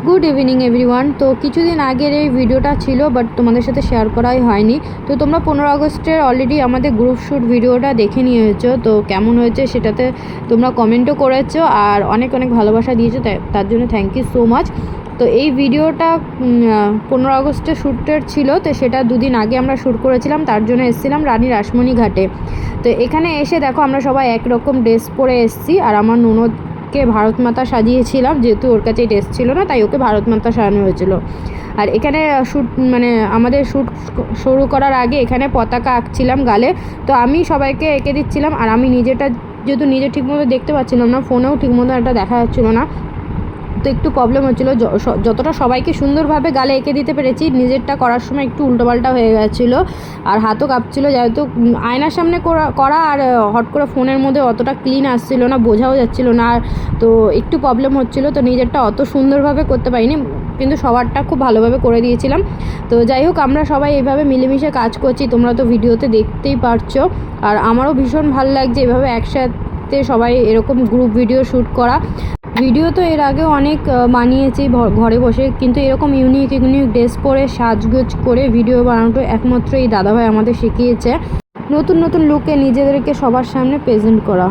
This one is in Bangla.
Good evening everyone. তো কিছুদিন আগের এই ভিডিওটা ছিল, বাট তোমাদের সাথে শেয়ার করাই হয়নি। তো তোমরা 15 আগস্টের অলরেডি আমাদের গ্রুপ শ্যুট ভিডিওটা দেখে নিয়েছো। তো কেমন হয়েছে সেটাতে তোমরা কমেন্টও করেছো আর অনেক অনেক ভালোবাসা দিয়েছো, তার জন্য থ্যাংক ইউ সো মাচ। তো এই ভিডিওটা 15 আগস্টে শ্যুটের ছিল, তো সেটা দুদিন আগে আমরা শ্যুট করেছিলাম। তার জন্য এসেছিলাম রানী রাসমণি ঘাটে। তো এখানে এসে দেখো আমরা সবাই একরকম ড্রেস পরে এসেছি, আর আমার ননদকে ভারত মাতা সাজিয়েছিলাম, যেহেতু ওর কাছে ড্রেস ছিল না তাই ওকে ভারত মাতা সাজানো হয়েছিল। আর এখানে শ্যুট আমাদের শ্যুট শুরু করার আগে এখানে পতাকা আঁকছিলাম গালে। তো আমি সবাইকে এঁকে দিচ্ছিলাম, আর আমি যেহেতু নিজে ঠিকমতো দেখতে পাচ্ছিলাম না, ফোনেও ঠিকমতো একটা দেখা যাচ্ছিলো না, তো একটু প্রবলেম হচ্ছিলো। যতটা সবাইকে সুন্দরভাবে গালে এঁকে দিতে পেরেছি, নিজেরটা করার সময় একটু উল্টোপাল্টা হয়ে গেছিলো আর হাতও কাঁপছিলো, যেহেতু আয়নার সামনে করা আর হট করে ফোনের মধ্যে অতটা ক্লিন আসছিলো না, বোঝাও যাচ্ছিলো না, তো একটু প্রবলেম হচ্ছিলো। তো নিজেরটা অত সুন্দরভাবে করতে পারিনি, কিন্তু সবারটা খুব ভালোভাবে করে দিয়েছিলাম। তো যাই হোক, আমরা সবাই এইভাবে মিলেমিশে কাজ করছি, তোমরা তো ভিডিওতে দেখতেই পারছো। আর আমারও ভীষণ ভালো লাগছে এভাবে একসাথে সবাই এরকম গ্রুপ ভিডিও শ্যুট করা। ভিডিও তো এর আগেও অনেক বানিয়েছি ঘরে বসে, কিন্তু এরকম ইউনিক ড্রেস পরে সাজগোজ করে ভিডিও বানানোটা একমাত্র এই দাদাভাই আমাদের শিখিয়েছে, নতুন নতুন লুকে নিজেদেরকে সবার সামনে প্রেজেন্ট করা।